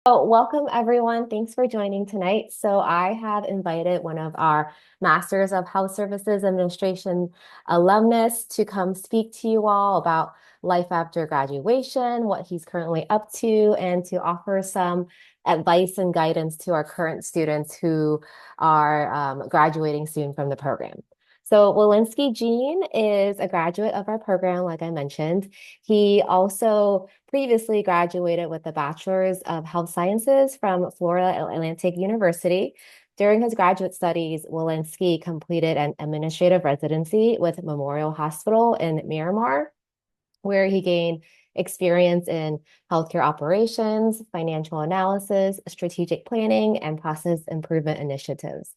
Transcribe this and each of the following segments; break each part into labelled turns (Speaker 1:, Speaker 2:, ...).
Speaker 1: So, welcome everyone. Thanks for joining tonight. So, I have invited one of our Masters of Health Services Administration alumnus to come speak to you all about life after graduation, what he's currently up to, and to offer some advice and guidance to our current students who are graduating soon from the program. So, Wollensky Gene is a graduate of our program, like I mentioned. He also previously graduated with a Bachelor's of Health Sciences from Florida Atlantic University. During his graduate studies, Wollensky completed an administrative residency with Memorial Hospital in Miramar, where he gained experience in healthcare operations, financial analysis, strategic planning, and process improvement initiatives.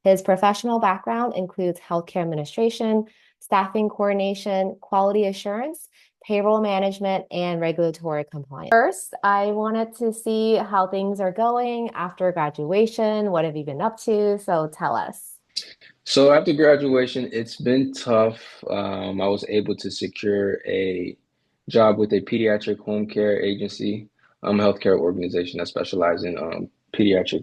Speaker 1: His professional background includes healthcare administration, staffing coordination, quality assurance, payroll management, and regulatory compliance. First, I wanted to see how things are going after graduation. What have you been up to? So tell us.
Speaker 2: So after graduation, it's been tough. I was able to secure a job with a pediatric home care agency, healthcare organization that specializes in pediatric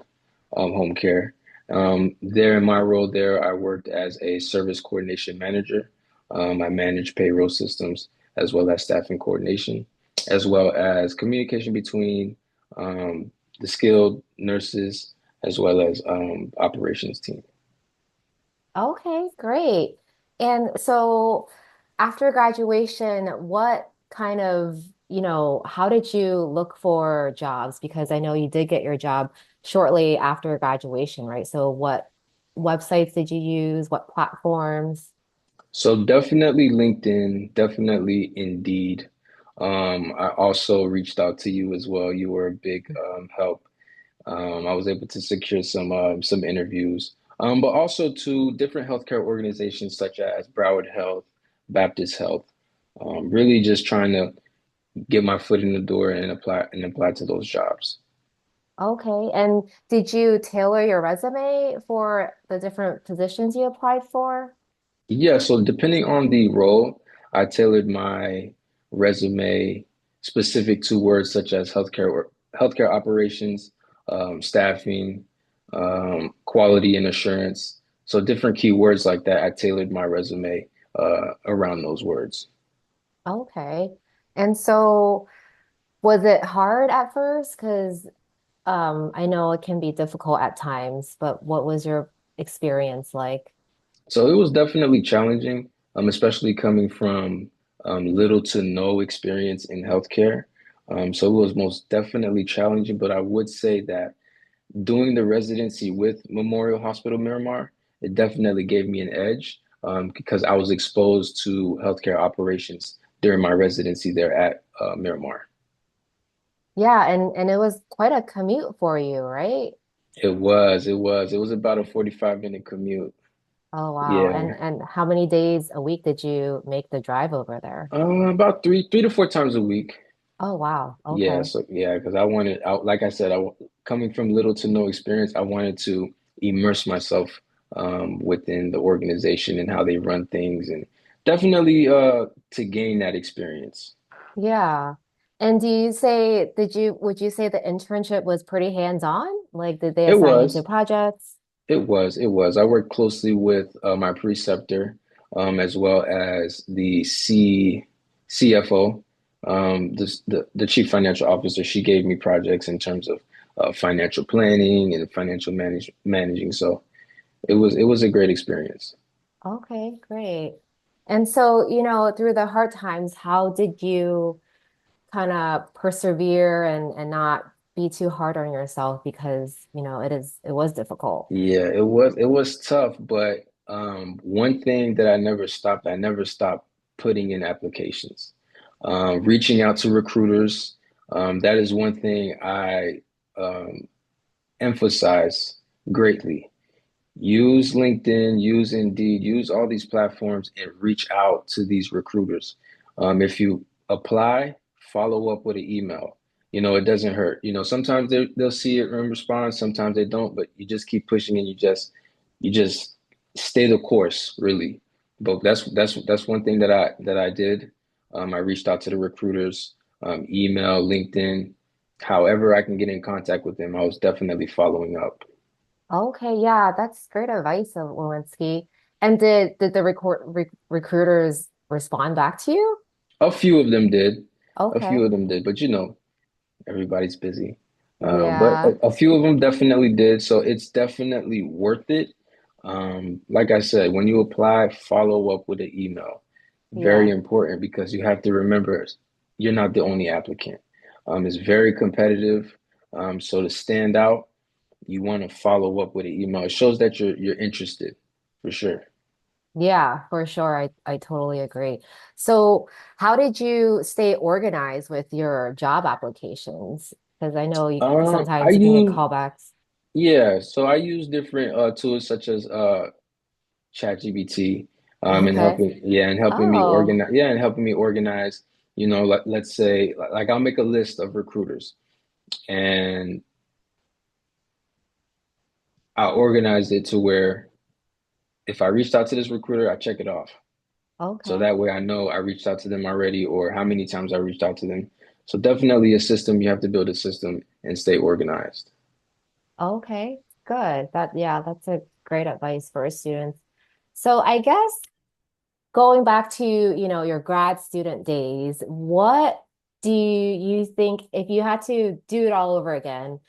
Speaker 2: home care. There, in my role there, I worked as a service coordination manager. I managed payroll systems as well as staffing coordination, as well as communication between the skilled nurses as well as operations team.
Speaker 1: Okay, great. And so after graduation, what kind of, how did you look for jobs? Because I know you did get your job shortly after graduation, right? So what websites did you use? What platforms?
Speaker 2: So definitely LinkedIn, definitely Indeed. I also reached out to you as well. You were a big help. I was able to secure some interviews, but also to different healthcare organizations such as Broward Health, Baptist Health. Really just trying to get my foot in the door and apply to those jobs.
Speaker 1: Okay. And did you tailor your resume for the different positions you applied for?
Speaker 2: Yeah, so depending on the role, I tailored my resume specific to words such as healthcare operations, staffing, quality and assurance. So different keywords like that, I tailored my resume around those words.
Speaker 1: Okay. And so was it hard at first? Because I know it can be difficult at times, but what was your experience like?
Speaker 2: So it was definitely challenging, especially coming from little to no experience in healthcare. So it was most definitely challenging, but I would say that doing the residency with Memorial Hospital Miramar, it definitely gave me an edge because I was exposed to healthcare operations during my residency there at Miramar.
Speaker 1: Yeah, and it was quite a commute for you, right?
Speaker 2: It was about a 45-minute commute.
Speaker 1: Oh wow.
Speaker 2: Yeah.
Speaker 1: And how many days a week did you make the drive over there?
Speaker 2: About three to four times a week.
Speaker 1: Oh wow.
Speaker 2: Yeah,
Speaker 1: Okay.
Speaker 2: so yeah, because like I said, coming from little to no experience, I wanted to immerse myself within the organization and how they run things, and definitely to gain that experience.
Speaker 1: Yeah. And would you say the internship was pretty hands-on? Like, did they
Speaker 2: It
Speaker 1: assign you to
Speaker 2: was,
Speaker 1: projects?
Speaker 2: it was. I worked closely with my preceptor, as well as the CFO, the chief financial officer. She gave me projects in terms of financial planning and managing. So it was a great experience.
Speaker 1: Okay, great. And so, through the hard times, how did you kind of persevere and not be too hard on yourself because, it was difficult.
Speaker 2: Yeah, it was tough, but one thing that I never stopped putting in applications, reaching out to recruiters. That is one thing I um, emphasize greatly. Use LinkedIn, use Indeed, use all these platforms and reach out to these recruiters. If you apply, follow up with an email. It doesn't hurt. Sometimes they'll see it and respond, sometimes they don't, but you just keep pushing and you just stay the course, really. But that's one thing that I did. I reached out to the recruiters, email, LinkedIn, however I can get in contact with them, I was definitely following up.
Speaker 1: Okay, yeah, that's great advice, Wollensky. And did the recruiters respond back to you?
Speaker 2: A few of them did. A few
Speaker 1: Okay.
Speaker 2: of them did, but everybody's busy. But
Speaker 1: Yeah.
Speaker 2: a few of them definitely did, so it's definitely worth it. Like I said, when you apply, follow up with an email. Very
Speaker 1: Yeah.
Speaker 2: important because you have to remember you're not the only applicant. It's very competitive. So to stand out, you want to follow up with an email. It shows that you're interested for sure.
Speaker 1: Yeah, for sure. I totally agree. So, how did you stay organized with your job applications? Because I know
Speaker 2: I
Speaker 1: sometimes you can get
Speaker 2: use
Speaker 1: callbacks.
Speaker 2: Yeah, so I use different tools such as ChatGPT,
Speaker 1: Okay.
Speaker 2: and helping me
Speaker 1: Oh,
Speaker 2: organize, yeah, and helping me organize, let's say like I'll make a list of recruiters and I'll organize it to where if I reached out to this recruiter, I check it off. So
Speaker 1: okay.
Speaker 2: that way I know I reached out to them already or how many times I reached out to them. So definitely a system, you have to build a system and stay organized.
Speaker 1: Okay. Good. Yeah, that's a great advice for students. So, I guess going back to, your grad student days, what do you think if you had to do it all over again,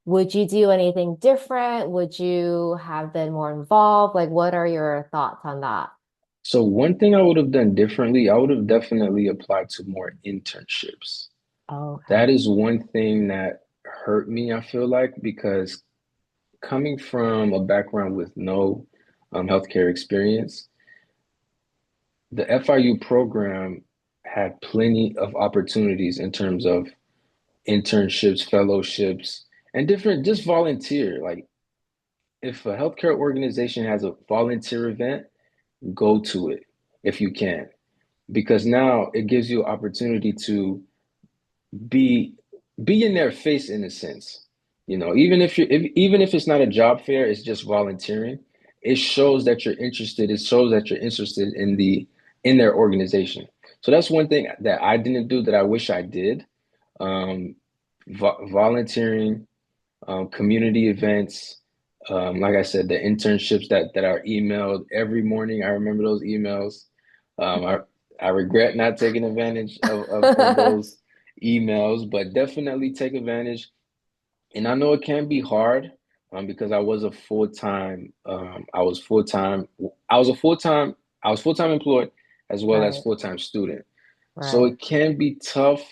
Speaker 1: would you do anything different? Would you have been more involved? Like, what are your thoughts on that?
Speaker 2: So one thing I would have done differently, I would have definitely applied to more internships.
Speaker 1: Okay.
Speaker 2: That is one thing that hurt me, I feel like, because coming from a background with no healthcare experience, the FIU program had plenty of opportunities in terms of internships, fellowships, and different, just volunteer. Like, if a healthcare organization has a volunteer event, go to it if you can, because now it gives you opportunity to be be in their face in a sense. Even if it's not a job fair, it's just volunteering. It shows that you're interested. It shows that you're interested in their organization. So that's one thing that I didn't do that I wish I did. Um, Volunteering, community events. Like I said, the internships that are emailed every morning. I remember those emails. Um, I I regret not taking advantage of those emails, but definitely take advantage. And I know it can be hard because I was a full time employed as well as
Speaker 1: Right,
Speaker 2: full time student. So
Speaker 1: right.
Speaker 2: it can be tough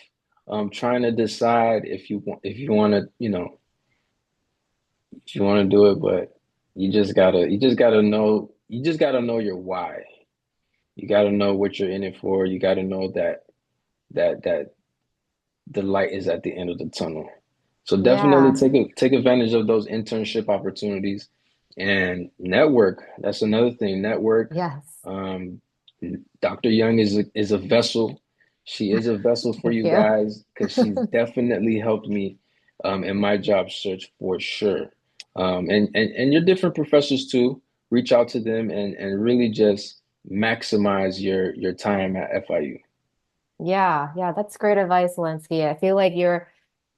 Speaker 2: trying to decide if you want to if you want to do it, but you just gotta know your why. You gotta know what you're in it for. You gotta know that the light is at the end of the tunnel. So definitely
Speaker 1: Yeah.
Speaker 2: take advantage of those internship opportunities and network. That's another thing. Network.
Speaker 1: Yes.
Speaker 2: Um, Dr. Young is a vessel. She is a vessel for
Speaker 1: Thank
Speaker 2: you
Speaker 1: you.
Speaker 2: guys because she's definitely helped me in my job search for sure. And your different professors too. Reach out to them and really just maximize your time at FIU.
Speaker 1: Yeah, yeah, that's great advice, Zelensky. I feel like you're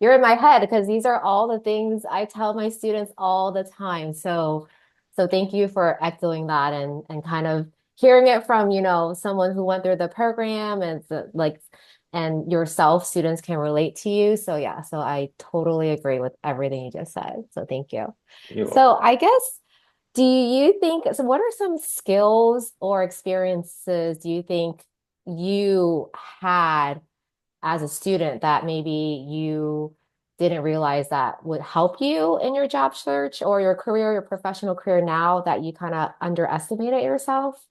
Speaker 1: in my head because these are all the things I tell my students all the time. So thank you for echoing that and kind of hearing it from, someone who went through the program and and yourself, students can relate to you. So yeah, so I totally agree with everything you just said. So thank you.
Speaker 2: You're
Speaker 1: So
Speaker 2: welcome.
Speaker 1: I guess do you think so what are some skills or experiences do you think you had as a student that maybe you didn't realize that would help you in your job search or your career, your professional career now that you kind of underestimated yourself?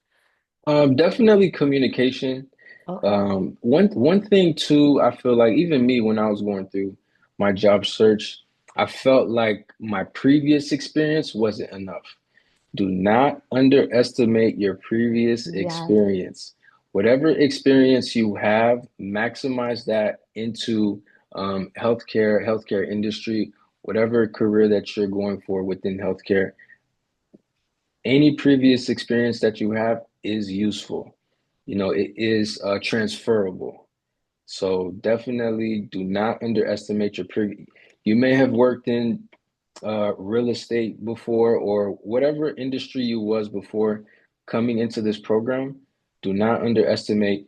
Speaker 2: Definitely communication.
Speaker 1: Okay.
Speaker 2: One thing too, I feel like even me when I was going through my job search, I felt like my previous experience wasn't enough. Do not underestimate your previous
Speaker 1: Yes.
Speaker 2: experience. Whatever experience you have, maximize that into healthcare industry, whatever career that you're going for within healthcare. Any previous experience that you have is useful. It is transferable. So definitely do not underestimate your pre. You may have worked in real estate before or whatever industry you was before coming into this program. Do not underestimate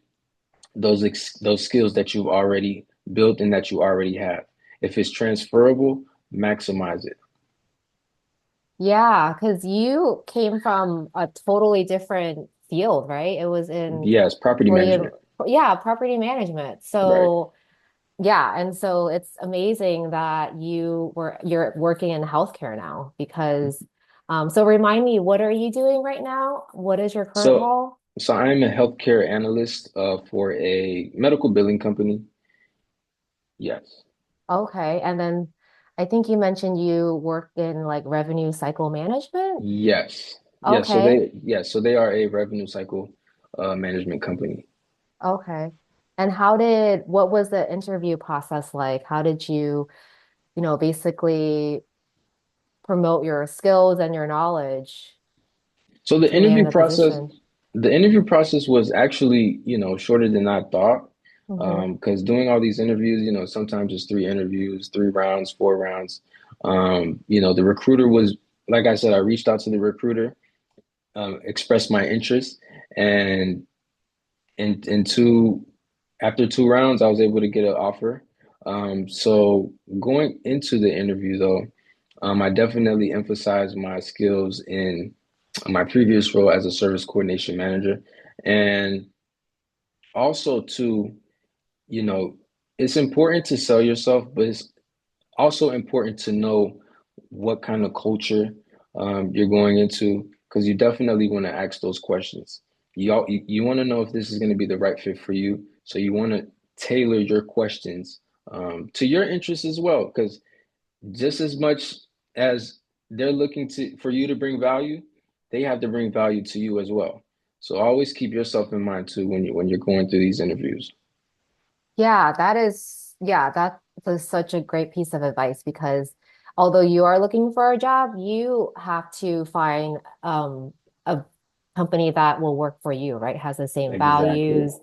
Speaker 2: those skills that you've already built and that you already have. If it's transferable, maximize it.
Speaker 1: Yeah, because you came from a totally different field, right? It was in,
Speaker 2: Yes, property
Speaker 1: well, you,
Speaker 2: management.
Speaker 1: yeah, property management.
Speaker 2: Right.
Speaker 1: So, yeah, and so it's amazing that you're working in healthcare now because, so remind me, what are you doing right now? What is your current
Speaker 2: So,
Speaker 1: role?
Speaker 2: so I'm a healthcare analyst for a medical billing company. Yes.
Speaker 1: Okay, and then I think you mentioned you work in like revenue cycle management.
Speaker 2: Yes. Yes. So
Speaker 1: Okay,
Speaker 2: they are a revenue cycle management company.
Speaker 1: okay. And what was the interview process like? How did you, basically promote your skills and your knowledge
Speaker 2: So
Speaker 1: to land the position?
Speaker 2: the interview process was actually, shorter than I thought.
Speaker 1: Hmm.
Speaker 2: Because doing all these interviews, sometimes it's three interviews, 3 rounds, 4 rounds. The recruiter was, like I said, I reached out to the recruiter, expressed my interest, and in after 2 rounds, I was able to get an offer. So going into the interview though, I definitely emphasized my skills in my previous role as a service coordination manager. And also to, you know, it's important to sell yourself, but it's also important to know what kind of culture you're going into because you definitely want to ask those questions. You want to know if this is going to be the right fit for you. So you want to tailor your questions to your interests as well, because just as much as they're looking to for you to bring value, they have to bring value to you as well. So always keep yourself in mind too when you're going through these interviews.
Speaker 1: Yeah, that was such a great piece of advice because although you are looking for a job, you have to find a company that will work for you, right? Has the same
Speaker 2: Exactly.
Speaker 1: values,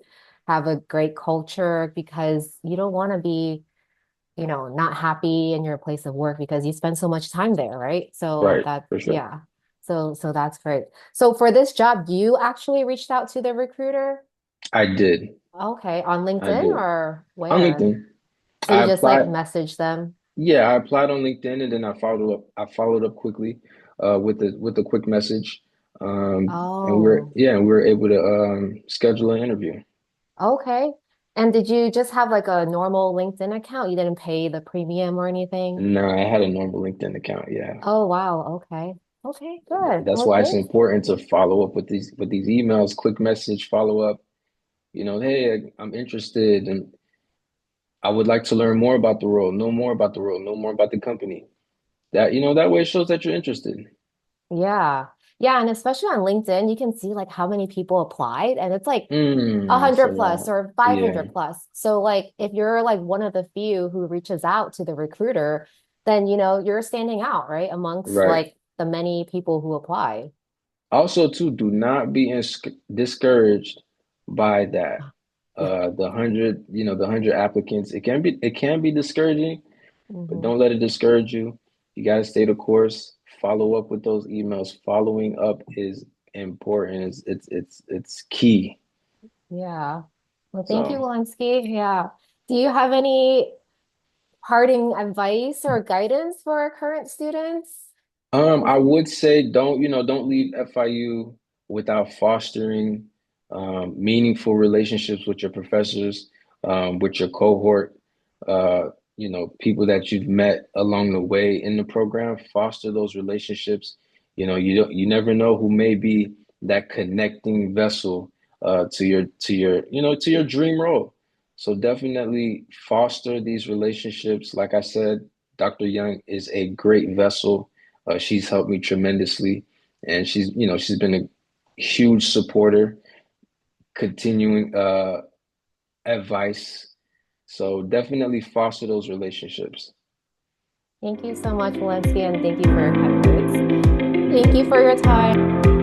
Speaker 1: have a great culture because you don't want to be, not happy in your place of work because you spend so much time there, right? So
Speaker 2: Right, for sure.
Speaker 1: yeah. So that's great. So for this job, you actually reached out to the recruiter?
Speaker 2: I did.
Speaker 1: Okay, on
Speaker 2: I
Speaker 1: LinkedIn
Speaker 2: did.
Speaker 1: or
Speaker 2: On
Speaker 1: where?
Speaker 2: LinkedIn.
Speaker 1: So you
Speaker 2: I
Speaker 1: just like
Speaker 2: applied.
Speaker 1: message them?
Speaker 2: Yeah, I applied on LinkedIn and then I followed up quickly with a quick message. And
Speaker 1: Oh,
Speaker 2: we were able to schedule an interview.
Speaker 1: okay. And did you just have like a normal LinkedIn account? You didn't pay the premium or anything?
Speaker 2: No, I had a normal LinkedIn account, yeah.
Speaker 1: Oh, wow. Okay. Okay, good.
Speaker 2: That's
Speaker 1: Well,
Speaker 2: why it's
Speaker 1: thanks.
Speaker 2: important to follow up with these emails, quick message, follow up, hey, I'm interested and I would like to learn more about the role, know more about the role, know more about the company. That way it shows that you're interested.
Speaker 1: Yeah. Yeah, and especially on LinkedIn, you can see like how many people applied and it's like
Speaker 2: It's a
Speaker 1: 100 plus
Speaker 2: lot.
Speaker 1: or
Speaker 2: Yeah,
Speaker 1: 500 plus. So like if you're like one of the few who reaches out to the recruiter, then you're standing out, right? Amongst
Speaker 2: right.
Speaker 1: like the many people who apply.
Speaker 2: Also, too, do not be discouraged by that.
Speaker 1: Yeah.
Speaker 2: The 100 applicants. It can be discouraging, but
Speaker 1: Hmm.
Speaker 2: don't let it discourage you. You got to stay the course. Follow up with those emails. Following up is important. It's key.
Speaker 1: Yeah. Well, thank you,
Speaker 2: So.
Speaker 1: Wollensky. Yeah. Do you have any parting advice or guidance for our current students?
Speaker 2: I would say don't leave FIU without fostering meaningful relationships with your professors, with your cohort, people that you've met along the way in the program. Foster those relationships. You never know who may be that connecting vessel to your dream role. So definitely foster these relationships. Like I said, Dr. Young is a great vessel. She's helped me tremendously, and she's been a huge supporter, continuing advice. So definitely foster those relationships.
Speaker 1: Thank you so much, Wollensky, and thank you for your kind words. Thank you for your time.